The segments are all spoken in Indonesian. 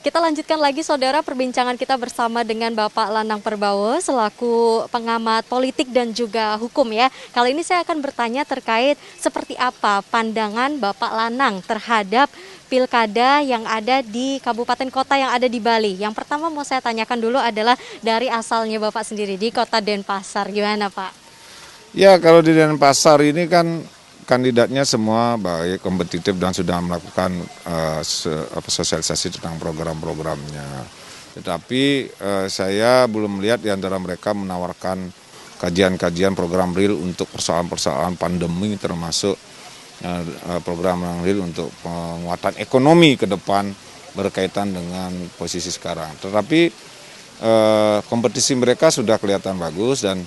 Kita lanjutkan lagi saudara perbincangan kita bersama dengan Bapak Lanang Perbawo selaku pengamat politik dan juga hukum ya. Kali ini saya akan bertanya terkait seperti apa pandangan Bapak Lanang terhadap pilkada yang ada di kabupaten kota yang ada di Bali. Yang pertama mau saya tanyakan dulu adalah dari asalnya Bapak sendiri di kota Denpasar. Gimana Pak? Ya, kalau di Denpasar ini kan kandidatnya semua baik, kompetitif dan sudah melakukan sosialisasi tentang program-programnya. Tetapi saya belum melihat di antara mereka menawarkan kajian-kajian program real untuk persoalan-persoalan pandemi, termasuk program real untuk penguatan ekonomi ke depan berkaitan dengan posisi sekarang. Tetapi kompetisi mereka sudah kelihatan bagus dan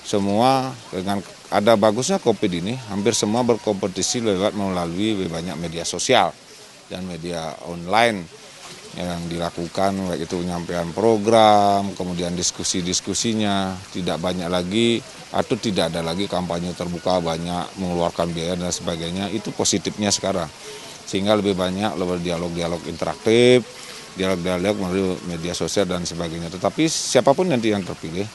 semua dengan ada bagusnya COVID ini, hampir semua berkompetisi melalui banyak media sosial dan media online yang dilakukan, baik itu penyampaian program, kemudian diskusi-diskusinya, tidak banyak lagi atau tidak ada lagi kampanye terbuka, banyak mengeluarkan biaya dan sebagainya, itu positifnya sekarang. Sehingga lebih banyak dialog-dialog interaktif, dialog-dialog melalui media sosial dan sebagainya. Tetapi siapapun nanti yang terpilih,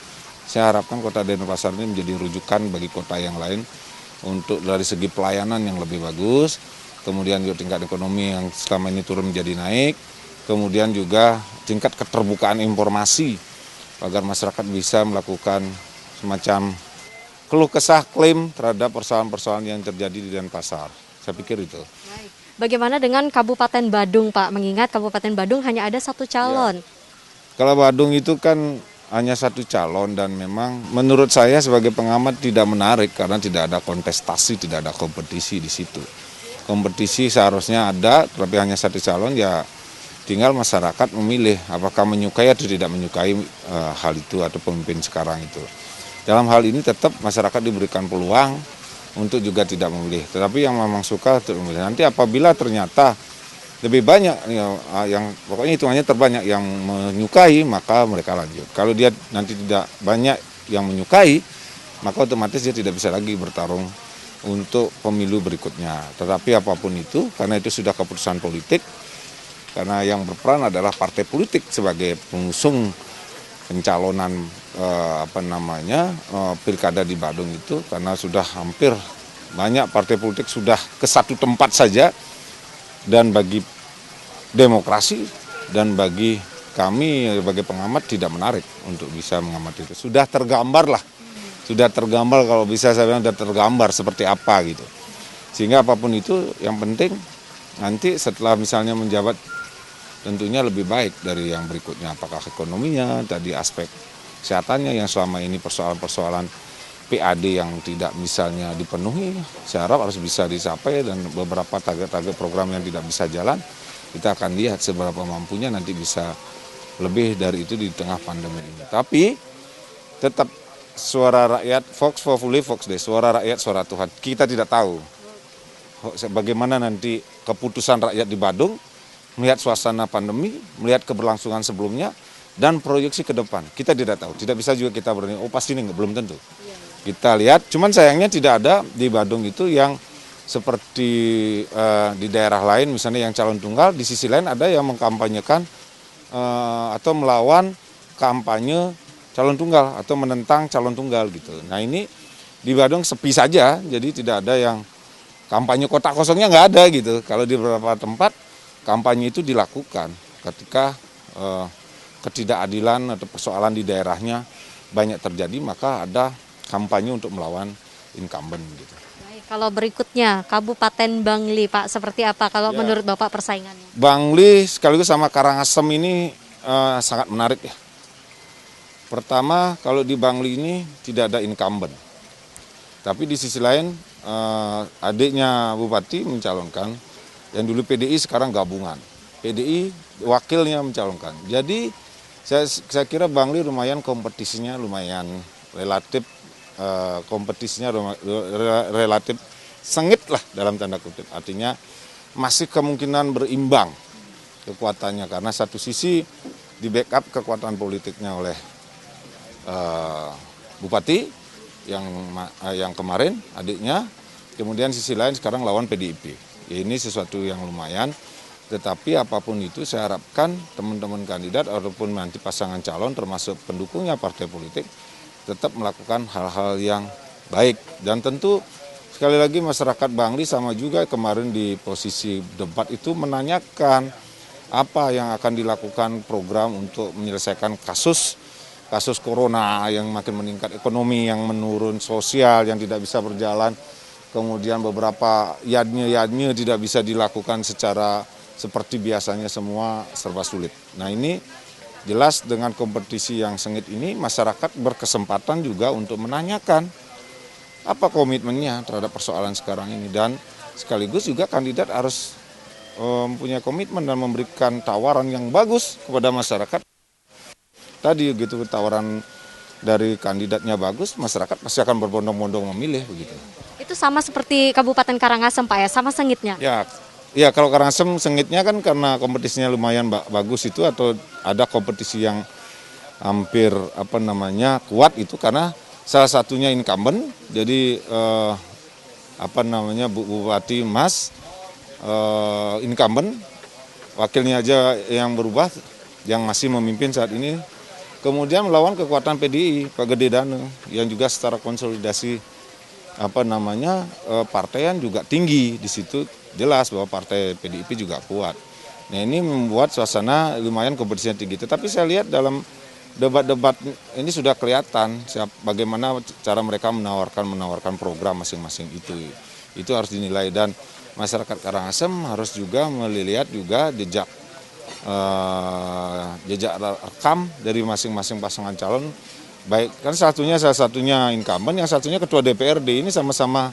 saya harapkan kota Denpasar ini menjadi rujukan bagi kota yang lain untuk dari segi pelayanan yang lebih bagus, kemudian juga tingkat ekonomi yang selama ini turun menjadi naik, kemudian juga tingkat keterbukaan informasi agar masyarakat bisa melakukan semacam keluh kesah klaim terhadap persoalan-persoalan yang terjadi di Denpasar. Saya pikir itu. Baik. Bagaimana dengan Kabupaten Badung Pak? Mengingat Kabupaten Badung hanya ada satu calon. Kalau Badung itu kan hanya satu calon dan memang menurut saya sebagai pengamat tidak menarik karena tidak ada kontestasi, tidak ada kompetisi di situ. Kompetisi seharusnya ada, tapi hanya satu calon, ya tinggal masyarakat memilih apakah menyukai atau tidak menyukai hal itu atau pemimpin sekarang itu. Dalam hal ini tetap masyarakat diberikan peluang untuk juga tidak memilih. Tetapi yang memang suka untuk memilih. Nanti apabila ternyata lebih banyak yang pokoknya hitungannya terbanyak yang menyukai, maka mereka lanjut. Kalau dia nanti tidak banyak yang menyukai, maka otomatis dia tidak bisa lagi bertarung untuk pemilu berikutnya. Tetapi apapun itu, karena itu sudah keputusan politik, karena yang berperan adalah partai politik sebagai pengusung pencalonan pilkada di Badung itu, karena sudah hampir banyak partai politik sudah ke satu tempat saja. Dan bagi demokrasi dan bagi kami sebagai pengamat tidak menarik untuk bisa mengamati itu. Sudah tergambar lah, sudah tergambar, kalau bisa saya bilang sudah tergambar seperti apa gitu. Sehingga apapun itu yang penting nanti setelah misalnya menjabat tentunya lebih baik dari yang berikutnya. Apakah ekonominya, tadi aspek kesehatannya yang selama ini persoalan-persoalan PAD yang tidak misalnya dipenuhi, saya harap harus bisa dicapai, dan beberapa target-target program yang tidak bisa jalan, kita akan lihat seberapa mampunya nanti bisa lebih dari itu di tengah pandemi ini. Tapi tetap suara rakyat, Vox Populi, Vox Dei, suara rakyat, suara Tuhan. Kita tidak tahu bagaimana nanti keputusan rakyat di Badung, melihat suasana pandemi, melihat keberlangsungan sebelumnya, dan proyeksi ke depan. Kita tidak tahu, tidak bisa juga kita berani, oh pasti ini belum tentu. Kita lihat, cuman sayangnya tidak ada di Badung itu yang seperti di daerah lain, misalnya yang calon tunggal, di sisi lain ada yang mengkampanyekan atau melawan kampanye calon tunggal atau menentang calon tunggal gitu. Nah ini di Badung sepi saja, jadi tidak ada yang kampanye kotak kosongnya nggak ada gitu. Kalau di beberapa tempat kampanye itu dilakukan ketika ketidakadilan atau persoalan di daerahnya banyak terjadi, maka ada kampanye untuk melawan incumbent gitu. Baik, kalau berikutnya Kabupaten Bangli Pak, seperti apa kalau menurut Bapak persaingannya? Bangli sekaligus sama Karangasem ini sangat menarik ya. Pertama, kalau di Bangli ini tidak ada incumbent. Tapi di sisi lain adiknya Bupati mencalonkan, yang dulu PDI sekarang gabungan. PDI wakilnya mencalonkan. Jadi saya kira Bangli lumayan kompetisinya lumayan relatif relatif sengit lah dalam tanda kutip. Artinya masih kemungkinan berimbang kekuatannya, karena satu sisi di backup kekuatan politiknya oleh Bupati yang kemarin adiknya, kemudian sisi lain sekarang lawan PDIP. Ya, ini sesuatu yang lumayan. Tetapi apapun itu saya harapkan teman-teman kandidat ataupun nanti pasangan calon termasuk pendukungnya partai politik tetap melakukan hal-hal yang baik. Dan tentu sekali lagi masyarakat Bangli sama juga kemarin di posisi debat itu menanyakan apa yang akan dilakukan program untuk menyelesaikan kasus corona yang makin meningkat, ekonomi yang menurun, sosial yang tidak bisa berjalan, kemudian beberapa yadnya tidak bisa dilakukan secara seperti biasanya, semua serba sulit. Nah ini jelas dengan kompetisi yang sengit ini masyarakat berkesempatan juga untuk menanyakan apa komitmennya terhadap persoalan sekarang ini, dan sekaligus juga kandidat harus mempunyai komitmen dan memberikan tawaran yang bagus kepada masyarakat. Tadi gitu, tawaran dari kandidatnya bagus, masyarakat pasti akan berbondong-bondong memilih begitu. Itu sama seperti Kabupaten Karangasem Pak ya, sama sengitnya? Ya kalau Karangasem sengitnya kan karena kompetisinya lumayan bagus itu, atau ada kompetisi yang hampir kuat itu karena salah satunya incumbent, jadi Bupati Mas incumbent, wakilnya aja yang berubah, yang masih memimpin saat ini, kemudian melawan kekuatan PDI Pak Gede Dane yang juga secara konsolidasi partaian juga tinggi. Di situ jelas bahwa partai PDIP juga kuat. Nah ini membuat suasana lumayan kompetisinya tinggi. Tetapi saya lihat dalam debat-debat ini sudah kelihatan bagaimana cara mereka menawarkan program masing-masing itu harus dinilai, dan masyarakat Karangasem harus juga melihat juga jejak rekam dari masing-masing pasangan calon, baik kan salah satunya incumbent, yang satunya ketua DPRD, ini sama-sama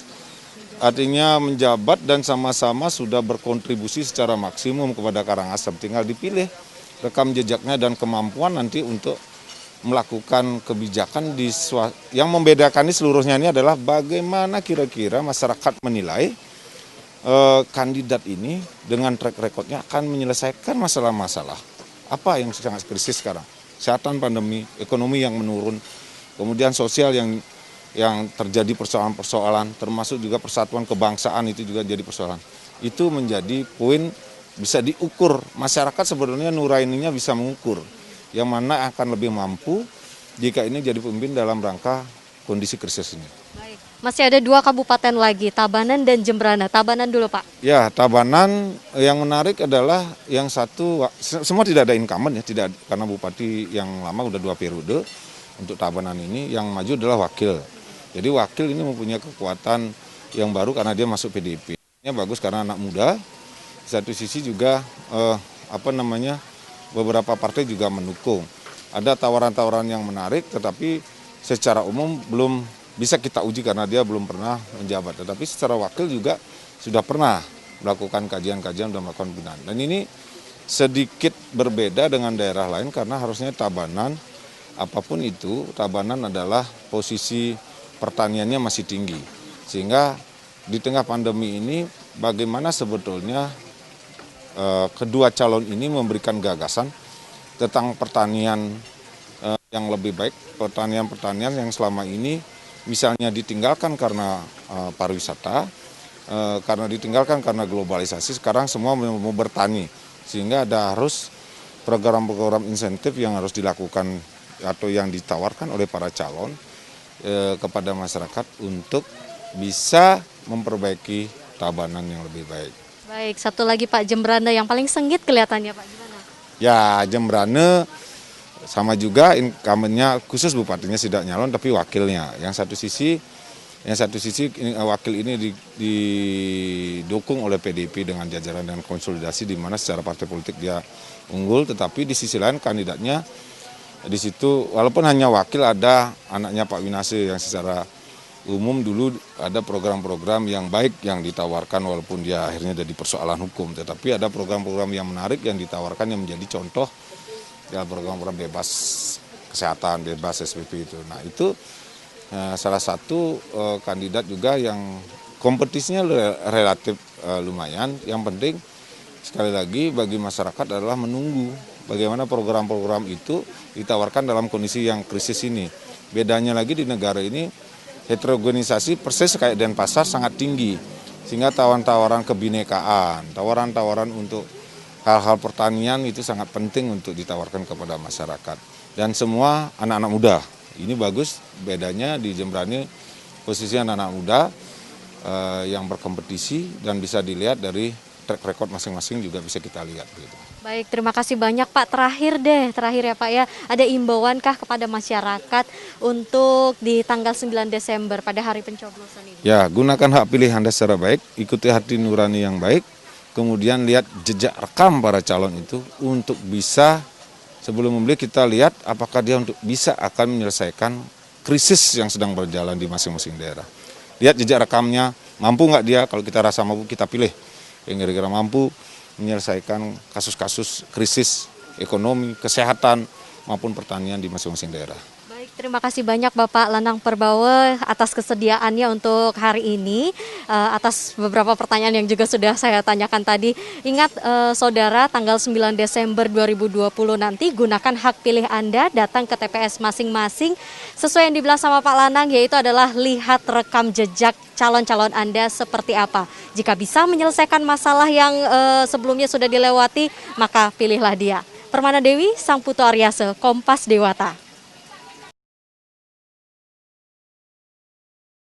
artinya menjabat dan sama-sama sudah berkontribusi secara maksimum kepada Karangasem. Tinggal dipilih rekam jejaknya dan kemampuan nanti untuk melakukan kebijakan yang membedakan ini seluruhnya ini adalah bagaimana kira-kira masyarakat menilai kandidat ini dengan track recordnya akan menyelesaikan masalah-masalah apa yang sangat krisis sekarang. Kesehatan, pandemi, ekonomi yang menurun, kemudian sosial yang terjadi persoalan-persoalan, termasuk juga persatuan kebangsaan itu juga jadi persoalan. Itu menjadi poin bisa diukur, masyarakat sebenarnya nuraininya bisa mengukur, yang mana akan lebih mampu jika ini jadi pemimpin dalam rangka kondisi krisis ini. Baik. Masih ada 2 kabupaten lagi, Tabanan dan Jembrana. Tabanan dulu Pak. Ya, Tabanan yang menarik adalah yang satu, semua tidak ada incumbent ya, tidak, karena bupati yang lama udah 2 periode. Untuk Tabanan ini yang maju adalah wakil. Jadi wakil ini mempunyai kekuatan yang baru karena dia masuk PDIP. Ini bagus karena anak muda. Di satu sisi juga beberapa partai juga mendukung. Ada tawaran-tawaran yang menarik, tetapi secara umum belum bisa kita uji karena dia belum pernah menjabat. Tetapi secara wakil juga sudah pernah melakukan kajian-kajian dan melakukan pembinaan. Dan ini sedikit berbeda dengan daerah lain karena harusnya Tabanan, apapun itu, Tabanan adalah posisi pertaniannya masih tinggi. Sehingga di tengah pandemi ini bagaimana sebetulnya kedua calon ini memberikan gagasan tentang pertanian yang lebih baik, pertanian-pertanian yang selama ini misalnya ditinggalkan karena pariwisata, karena ditinggalkan karena globalisasi, sekarang semua mau bertani, sehingga harus program-program insentif yang harus dilakukan atau yang ditawarkan oleh para calon kepada masyarakat untuk bisa memperbaiki Tabanan yang lebih baik. Baik, satu lagi Pak, Jembrana yang paling sengit kelihatannya Pak, gimana? Ya, Jembrana sama juga incumbentnya, khusus bupatinya tidak nyalon tapi wakilnya. Yang satu sisi wakil ini didukung oleh PDIP dengan jajaran dan konsolidasi, di mana secara partai politik dia unggul, tetapi di sisi lain kandidatnya di situ walaupun hanya wakil, ada anaknya Pak Winase yang secara umum dulu ada program-program yang baik yang ditawarkan, walaupun dia akhirnya jadi persoalan hukum, tetapi ada program-program yang menarik yang ditawarkan yang menjadi contoh ya, program-program bebas kesehatan, bebas SPP itu. Nah itu salah satu kandidat juga yang kompetisinya relatif lumayan. Yang penting sekali lagi bagi masyarakat adalah menunggu bagaimana program-program itu ditawarkan dalam kondisi yang krisis ini. Bedanya lagi di negara ini heterogenisasi persis kayak Denpasar sangat tinggi, sehingga tawaran-tawaran kebinekaan, tawaran-tawaran untuk hal-hal pertanian itu sangat penting untuk ditawarkan kepada masyarakat. Dan semua anak-anak muda, ini bagus bedanya di Jembrani, posisinya anak-anak muda yang berkompetisi dan bisa dilihat dari track record masing-masing juga bisa kita lihat gitu. Baik, terima kasih banyak Pak. Terakhir ya Pak ya, ada imbauankah kepada masyarakat untuk di tanggal 9 Desember pada hari pencoblosan ini? Ya, gunakan hak pilih Anda secara baik, ikuti hati nurani yang baik, kemudian lihat jejak rekam para calon itu untuk bisa sebelum membeli kita lihat apakah dia untuk bisa akan menyelesaikan krisis yang sedang berjalan di masing-masing daerah. Lihat jejak rekamnya, mampu nggak dia, kalau kita rasa mampu kita pilih. Yang kira-kira mampu menyelesaikan kasus-kasus krisis ekonomi, kesehatan, maupun pertanian di masing-masing daerah. Baik, terima kasih banyak Bapak Lanang Perbawe atas kesediaannya untuk hari ini, atas beberapa pertanyaan yang juga sudah saya tanyakan tadi. Ingat saudara, tanggal 9 Desember 2020 nanti gunakan hak pilih Anda, datang ke TPS masing-masing. Sesuai yang dibilang sama Pak Lanang, yaitu adalah lihat rekam jejak calon-calon Anda seperti apa. Jika bisa menyelesaikan masalah yang sebelumnya sudah dilewati, maka pilihlah dia. Permana Dewi, Sang Putu Aryase, Kompas Dewata.